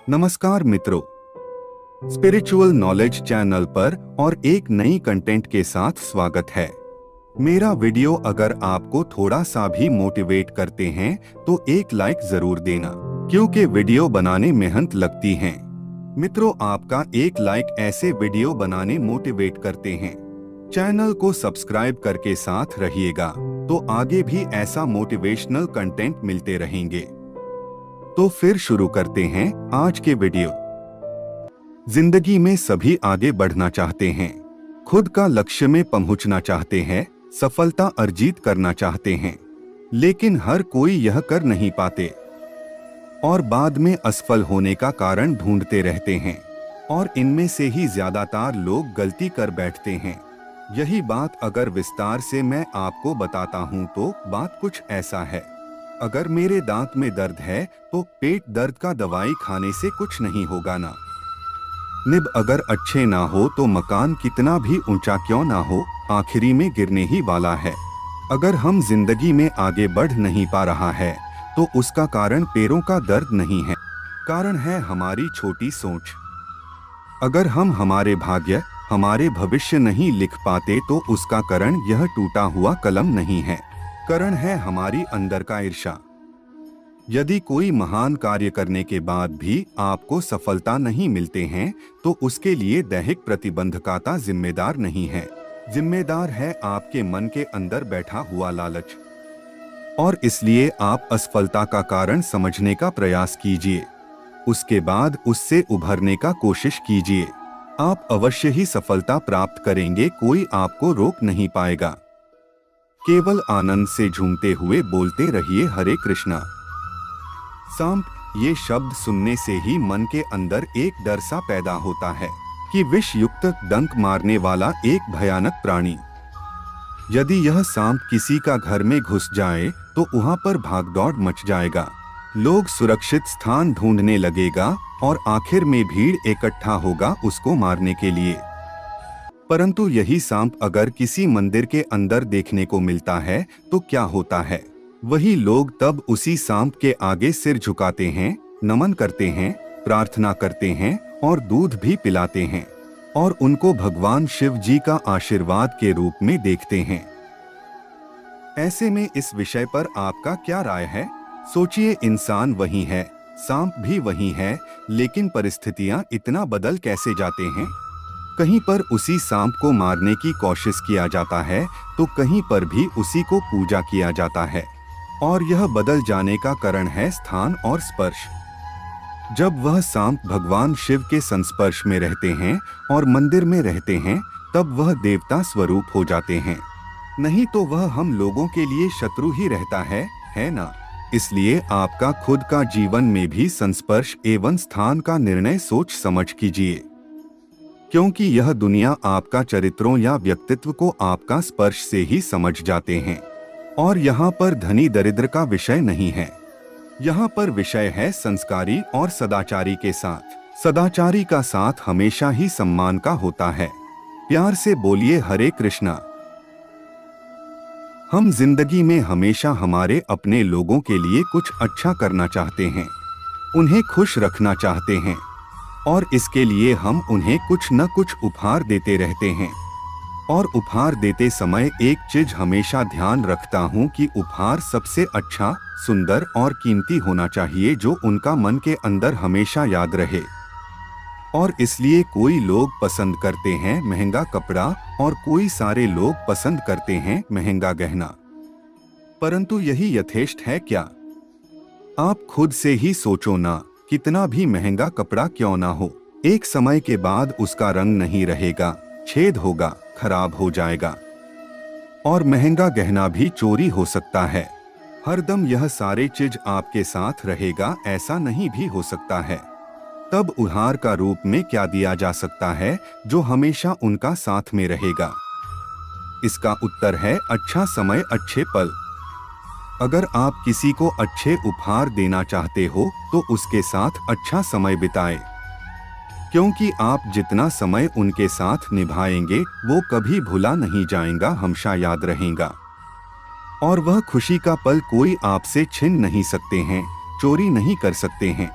नमस्कार मित्रों, spiritual knowledge channel पर और एक नई कंटेंट के साथ स्वागत है। मेरा वीडियो अगर आपको थोड़ा सा भी मोटिवेट करते हैं तो एक लाइक जरूर देना, क्योंकि वीडियो बनाने मेहनत लगती है। मित्रों, आपका एक लाइक ऐसे वीडियो बनाने मोटिवेट करते हैं। चैनल को सब्सक्राइब करके साथ रहिएगा तो आगे भी ऐसा मोटिवेशनल कंटेंट मिलते रहेंगे। तो फिर शुरू करते हैं आज के वीडियो। जिंदगी में सभी आगे बढ़ना चाहते हैं, खुद का लक्ष्य में पहुंचना चाहते हैं, सफलता अर्जित करना चाहते हैं, लेकिन हर कोई यह कर नहीं पाते और बाद में असफल होने का कारण ढूंढते रहते हैं। और इनमें से ही ज्यादातर लोग गलती कर बैठते हैं। यही बात अगर विस्तार से मैं आपको बताता हूं तो बात कुछ ऐसा है। अगर मेरे दांत में दर्द है तो पेट दर्द का दवाई खाने से कुछ नहीं होगा ना। निब अगर अच्छे ना हो तो मकान कितना भी ऊंचा क्यों ना हो, आखिरी में गिरने ही वाला है। अगर हम जिंदगी में आगे बढ़ नहीं पा रहा है तो उसका कारण पैरों का दर्द नहीं है, कारण है हमारी छोटी सोच। अगर हम हमारे भाग्य, हमारे भविष्य नहीं लिख पाते तो उसका कारण यह टूटा हुआ कलम नहीं है, कारण है हमारी अंदर का ईर्ष्या। यदि कोई महान कार्य करने के बाद भी आपको सफलता नहीं मिलते हैं तो उसके लिए दैहिक प्रतिबंधकता जिम्मेदार नहीं है। जिम्मेदार है आपके मन के अंदर बैठा हुआ लालच। और इसलिए आप असफलता का कारण समझने का प्रयास कीजिए, उसके बाद उससे उभरने का कोशिश कीजिए। आप अवश्य ही सफलता प्राप्त करेंगे, कोई आपको रोक नहीं पाएगा। केवल आनंद से झूमते हुए बोलते रहिए हरे कृष्णा। सांप, ये शब्द सुनने से ही मन के अंदर एक डर सा पैदा होता है कि विष युक्त डंक मारने वाला एक भयानक प्राणी। यदि यह सांप किसी का घर में घुस जाए तो वहां पर भागदौड़ मच जाएगा। लोग सुरक्षित स्थान ढूंढने लगेगा और आखिर में भीड़ इकट्ठा होगा उसको मारने के लिए। परंतु यही सांप अगर किसी मंदिर के अंदर देखने को मिलता है तो क्या होता है? वही लोग तब उसी सांप के आगे सिर झुकाते हैं, नमन करते हैं, प्रार्थना करते हैं और दूध भी पिलाते हैं और उनको भगवान शिव जी का आशीर्वाद के रूप में देखते हैं। ऐसे में इस विषय पर आपका क्या राय है? सोचिए, इंसान वही है, सांप भी वही है, लेकिन परिस्थितियां इतना बदल कैसे जाते हैं। कहीं पर उसी सांप को मारने की कोशिश किया जाता है तो कहीं पर भी उसी को पूजा किया जाता है। और यह बदल जाने का कारण है स्थान और स्पर्श। जब वह सांप भगवान शिव के संस्पर्श में रहते हैं और मंदिर में रहते हैं तब वह देवता स्वरूप हो जाते हैं, नहीं तो वह हम लोगों के लिए शत्रु ही रहता है ना। इसलिए आपका खुद का जीवन में भी संस्पर्श एवं स्थान का निर्णय सोच समझ कीजिए, क्योंकि यह दुनिया आपका चरित्रों या व्यक्तित्व को आपका स्पर्श से ही समझ जाते हैं। और यहाँ पर धनी दरिद्र का विषय नहीं है, यहाँ पर विषय है संस्कारी और सदाचारी के साथ। सदाचारी का साथ हमेशा ही सम्मान का होता है। प्यार से बोलिए हरे कृष्णा। हम जिंदगी में हमेशा हमारे अपने लोगों के लिए कुछ अच्छा करना चाहते हैं, उन्हें खुश रखना चाहते हैं और इसके लिए हम उन्हें कुछ न कुछ उपहार देते रहते हैं। और उपहार देते समय एक चीज हमेशा ध्यान रखता हूँ कि उपहार सबसे अच्छा, सुंदर और कीमती होना चाहिए जो उनका मन के अंदर हमेशा याद रहे। और इसलिए कोई लोग पसंद करते हैं महंगा कपड़ा और कोई सारे लोग पसंद करते हैं महंगा गहना। परंतु यही यथेष्ट है क्या? आप खुद से ही सोचो ना, कितना भी महंगा कपड़ा क्यों ना हो, एक समय के बाद उसका रंग नहीं रहेगा, छेद होगा, खराब हो जाएगा। और महंगा गहना भी चोरी हो सकता है। हरदम यह सारे चीज आपके साथ रहेगा ऐसा नहीं भी हो सकता है। तब उपहार का रूप में क्या दिया जा सकता है जो हमेशा उनका साथ में रहेगा? इसका उत्तर है अच्छा समय, अच्छे पल। अगर आप किसी को अच्छे उपहार देना चाहते हो तो उसके साथ अच्छा समय बिताएं, क्योंकि आप जितना समय उनके साथ निभाएंगे वो कभी भुला नहीं जाएगा, हमेशा याद रहेगा। और वह खुशी का पल कोई आपसे छीन नहीं सकते हैं, चोरी नहीं कर सकते हैं।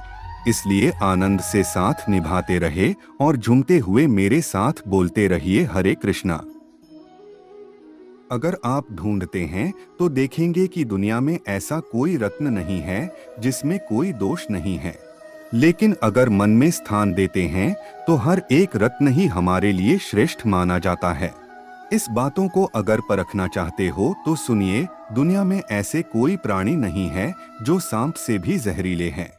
इसलिए आनंद से साथ निभाते रहे और झूमते हुए मेरे साथ बोलते रहिए हरे कृष्णा। अगर आप ढूंढते हैं तो देखेंगे कि दुनिया में ऐसा कोई रत्न नहीं है जिसमें कोई दोष नहीं है, लेकिन अगर मन में स्थान देते हैं तो हर एक रत्न ही हमारे लिए श्रेष्ठ माना जाता है। इस बातों को अगर परखना चाहते हो तो सुनिए, दुनिया में ऐसे कोई प्राणी नहीं है जो सांप से भी जहरीले हैं।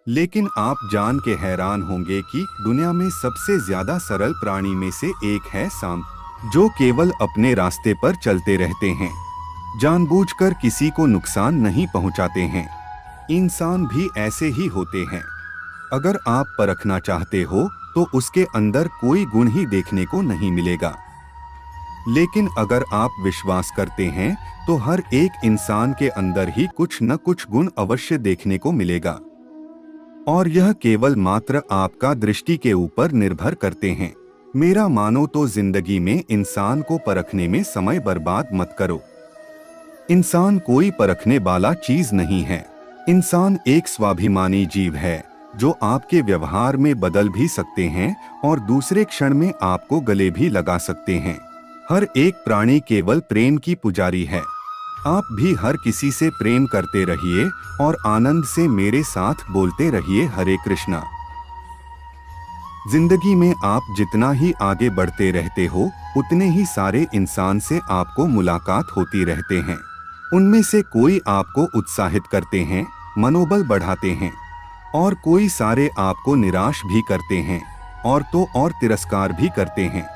लेकिन आप जान के हैरान होंगे कि दुनिया में सबसे ज्यादा सरल प्राणी में से एक है सांप, जो केवल अपने रास्ते पर चलते रहते हैं, जानबूझकर किसी को नुकसान नहीं पहुंचाते हैं। इंसान भी ऐसे ही होते हैं। अगर आप परखना चाहते हो तो उसके अंदर कोई गुण ही देखने को नहीं मिलेगा, लेकिन अगर आप विश्वास करते हैं तो हर एक इंसान के अंदर ही कुछ न कुछ गुण अवश्य देखने को मिलेगा, और यह केवल मात्र आपका दृष्टि के ऊपर निर्भर करते हैं। मेरा मानो तो जिंदगी में इंसान को परखने में समय बर्बाद मत करो। इंसान कोई परखने वाला चीज नहीं है। इंसान एक स्वाभिमानी जीव है जो आपके व्यवहार में बदल भी सकते हैं और दूसरे क्षण में आपको गले भी लगा सकते हैं। हर एक प्राणी केवल प्रेम की पुजारी है। आप भी हर किसी से प्रेम करते रहिए और आनंद से मेरे साथ बोलते रहिए हरे कृष्णा। जिंदगी में आप जितना ही आगे बढ़ते रहते हो उतने ही सारे इंसान से आपको मुलाकात होती रहते हैं। उनमें से कोई आपको उत्साहित करते हैं, मनोबल बढ़ाते हैं, और कोई सारे आपको निराश भी करते हैं और तो और तिरस्कार भी करते हैं।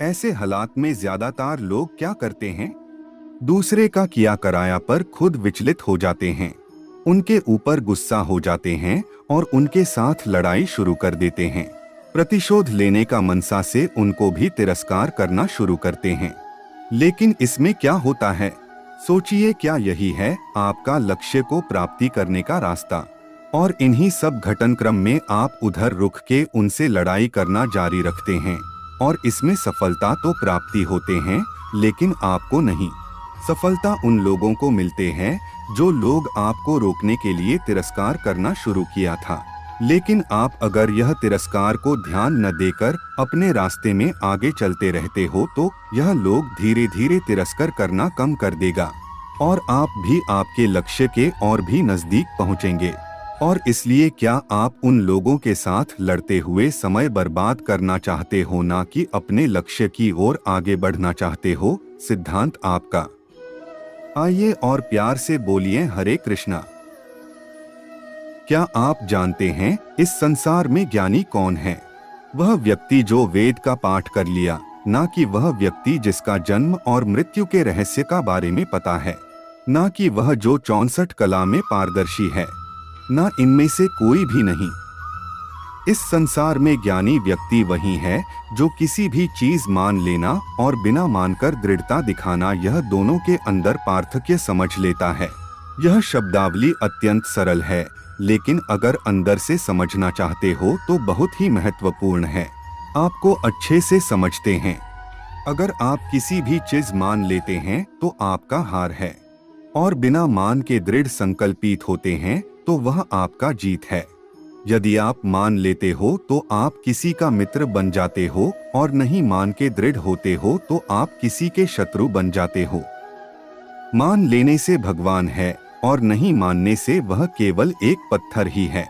ऐसे हालात में ज्यादातर लोग क्या करते हैं? दूसरे का किया कराया पर खुद विचलित हो जाते हैं, उनके ऊपर गुस्सा हो जाते हैं और उनके साथ लड़ाई शुरू कर देते हैं। प्रतिशोध लेने का मनसा से उनको भी तिरस्कार करना शुरू करते हैं। लेकिन इसमें क्या होता है? सोचिए, क्या यही है आपका लक्ष्य को प्राप्ति करने का रास्ता? और इन्हीं सब घटनाक्रम में आप उधर रुक के उनसे लड़ाई करना जारी रखते हैं और इसमें सफलता तो प्राप्ति होते हैं, लेकिन आपको नहीं। सफलता उन लोगों को मिलते हैं जो लोग आपको रोकने के लिए तिरस्कार करना शुरू किया था। लेकिन आप अगर यह तिरस्कार को ध्यान न देकर अपने रास्ते में आगे चलते रहते हो तो यह लोग धीरे धीरे तिरस्कार करना कम कर देगा और आप भी आपके लक्ष्य के और भी नजदीक पहुंचेंगे। और इसलिए क्या आप उन लोगों के साथ लड़ते हुए समय बर्बाद करना चाहते हो, ना कि अपने लक्ष्य की ओर आगे बढ़ना चाहते हो? सिद्धांत आपका। आइए और प्यार से बोलिए हरे कृष्णा। क्या आप जानते हैं इस संसार में ज्ञानी कौन है? वह व्यक्ति जो वेद का पाठ कर लिया, ना कि वह व्यक्ति जिसका जन्म और मृत्यु के रहस्य का बारे में पता है, ना कि वह जो 64 कला में पारदर्शी है, ना इनमें से कोई भी नहीं। इस संसार में ज्ञानी व्यक्ति वही है जो किसी भी चीज मान लेना और बिना मानकर दृढ़ता दिखाना, यह दोनों के अंदर पार्थक्य समझ लेता है। यह शब्दावली अत्यंत सरल है, लेकिन अगर अंदर से समझना चाहते हो तो बहुत ही महत्वपूर्ण है। आपको अच्छे से समझते हैं। अगर आप किसी भी चीज मान लेते हैं तो आपका हार है, और बिना मान के दृढ़ संकल्पित होते हैं तो वह आपका जीत है। यदि आप मान लेते हो तो आप किसी का मित्र बन जाते हो, और नहीं मान के दृढ़ होते हो तो आप किसी के शत्रु बन जाते हो। मान लेने से भगवान है और नहीं मानने से वह केवल एक पत्थर ही है।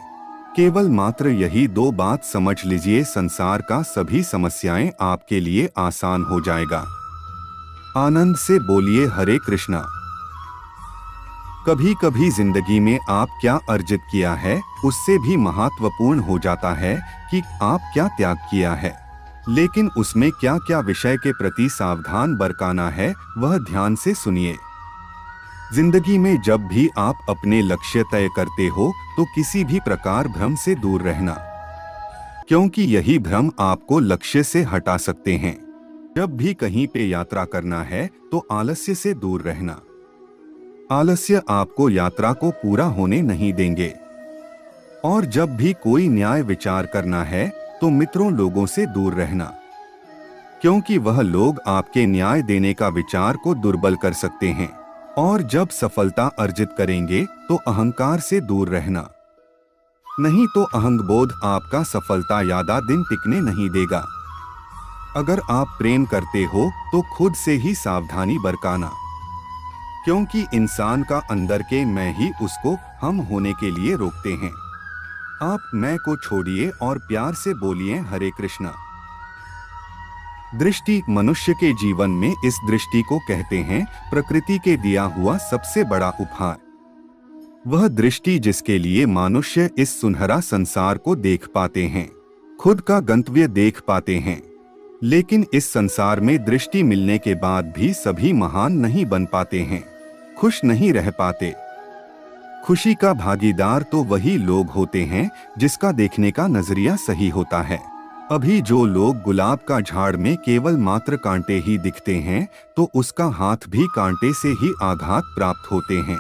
केवल मात्र यही दो बात समझ लीजिए, संसार का सभी समस्याएं आपके लिए आसान हो जाएगा। आनंद से बोलिए हरे कृष्णा। कभी कभी जिंदगी में आप क्या अर्जित किया है उससे भी महत्वपूर्ण हो जाता है कि आप क्या त्याग किया है। लेकिन उसमें क्या क्या विषय के प्रति सावधान बरतना है वह ध्यान से सुनिए। जिंदगी में जब भी आप अपने लक्ष्य तय करते हो तो किसी भी प्रकार भ्रम से दूर रहना, क्योंकि यही भ्रम आपको लक्ष्य से हटा सकते हैं। जब भी कहीं पे यात्रा करना है तो आलस्य से दूर रहना। आलस्य आपको यात्रा को पूरा होने नहीं देंगे। और जब भी कोई न्याय विचार करना है तो मित्रों लोगों से दूर रहना, क्योंकि वह लोग आपके न्याय देने का विचार को दुर्बल कर सकते हैं। और जब सफलता अर्जित करेंगे तो अहंकार से दूर रहना। नहीं तो अहंगबोध आपका सफलता यादा दिन टिकने नहीं देगा। अगर आप प्रेम करते हो तो खुद से ही सावधानी बरतना, क्योंकि इंसान का अंदर के मैं ही उसको हम होने के लिए रोकते हैं। आप मैं को छोड़िए और प्यार से बोलिए हरे कृष्णा। दृष्टि मनुष्य के जीवन में इस दृष्टि को कहते हैं प्रकृति के दिया हुआ सबसे बड़ा उपहार। वह दृष्टि जिसके लिए मनुष्य इस सुनहरा संसार को देख पाते हैं, खुद का गंतव्य देख पाते हैं। लेकिन इस संसार में दृष्टि मिलने के बाद भी सभी महान नहीं बन पाते हैं, खुश नहीं रह पाते। खुशी का भागीदार तो वही लोग होते हैं जिसका देखने का नजरिया सही होता है। अभी जो लोग गुलाब का झाड़ में केवल मात्र कांटे ही दिखते हैं, तो उसका हाथ भी कांटे से ही आघात प्राप्त होते हैं,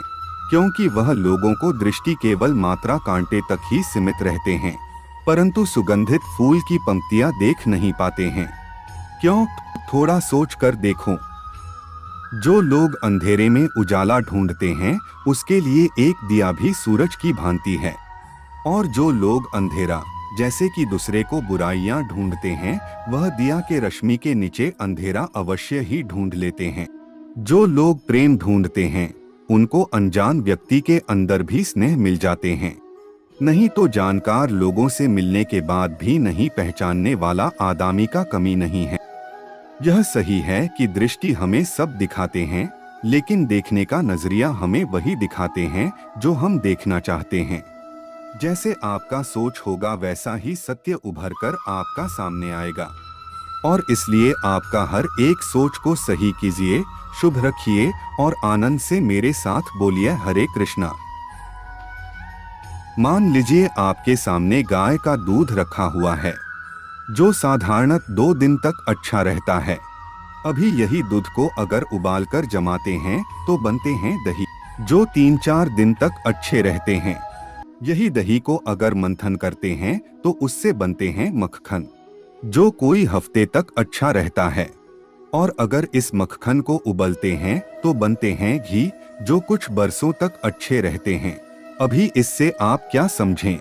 क्योंकि वह लोगों को दृष्टि केवल मात्रा कांटे तक ही सीमित रहते हैं, परंतु सुगंधित फूल की पंक्तियां देख नहीं पाते हैं। क्यों? थोड़ा सोच कर देखो। जो लोग अंधेरे में उजाला ढूंढते हैं, उसके लिए एक दिया भी सूरज की भांति है, और जो लोग अंधेरा जैसे कि दूसरे को बुराइयां ढूंढते हैं, वह दिया के रश्मि के नीचे अंधेरा अवश्य ही ढूंढ लेते हैं। जो लोग प्रेम ढूंढते हैं, उनको अनजान व्यक्ति के अंदर भी स्नेह मिल जाते हैं। नहीं तो जानकार लोगों से मिलने के बाद भी नहीं पहचानने वाला आदमी का कमी नहीं है। यह सही है कि दृष्टि हमें सब दिखाते हैं, लेकिन देखने का नजरिया हमें वही दिखाते हैं जो हम देखना चाहते हैं। जैसे आपका सोच होगा वैसा ही सत्य उभर कर आपका सामने आएगा, और इसलिए आपका हर एक सोच को सही कीजिए, शुभ रखिए और आनंद से मेरे साथ बोलिए हरे कृष्णा। मान लीजिए आपके सामने गाय का दूध रखा हुआ है, जो साधारणतः 2 दिन तक अच्छा रहता है। अभी यही दूध को अगर उबालकर जमाते हैं तो बनते हैं दही, जो 3-4 दिन तक अच्छे रहते हैं। यही दही को अगर मंथन करते हैं तो उससे बनते हैं मक्खन, जो कोई हफ्ते तक अच्छा रहता है। और अगर इस मक्खन को उबलते हैं तो बनते हैं घी, जो कुछ बरसों तक अच्छे रहते हैं। अभी इससे आप क्या समझें?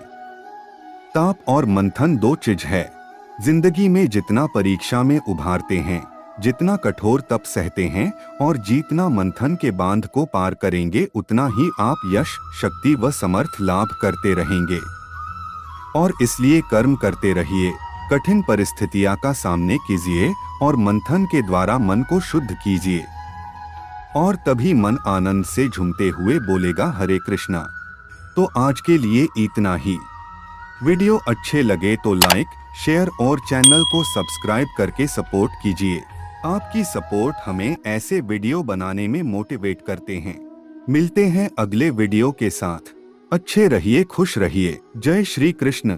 ताप और मंथन 2 चीज है। जिंदगी में जितना परीक्षा में उभारते हैं, जितना कठोर तप सहते हैं और जितना मंथन के बांध को पार करेंगे, उतना ही आप यश, शक्ति व समर्थ लाभ करते रहेंगे। और इसलिए कर्म करते रहिए, कठिन परिस्थितियां का सामने कीजिए और मंथन के द्वारा मन को शुद्ध कीजिए, और तभी मन आनंद से झूमते हुए बोलेगा हरे कृष्णा। तो आज के लिए इतना ही। वीडियो अच्छे लगे तो लाइक, शेयर और चैनल को सब्सक्राइब करके सपोर्ट कीजिए। आपकी सपोर्ट हमें ऐसे वीडियो बनाने में मोटिवेट करते हैं। मिलते हैं अगले वीडियो के साथ। अच्छे रहिए, खुश रहिए। जय श्री कृष्ण।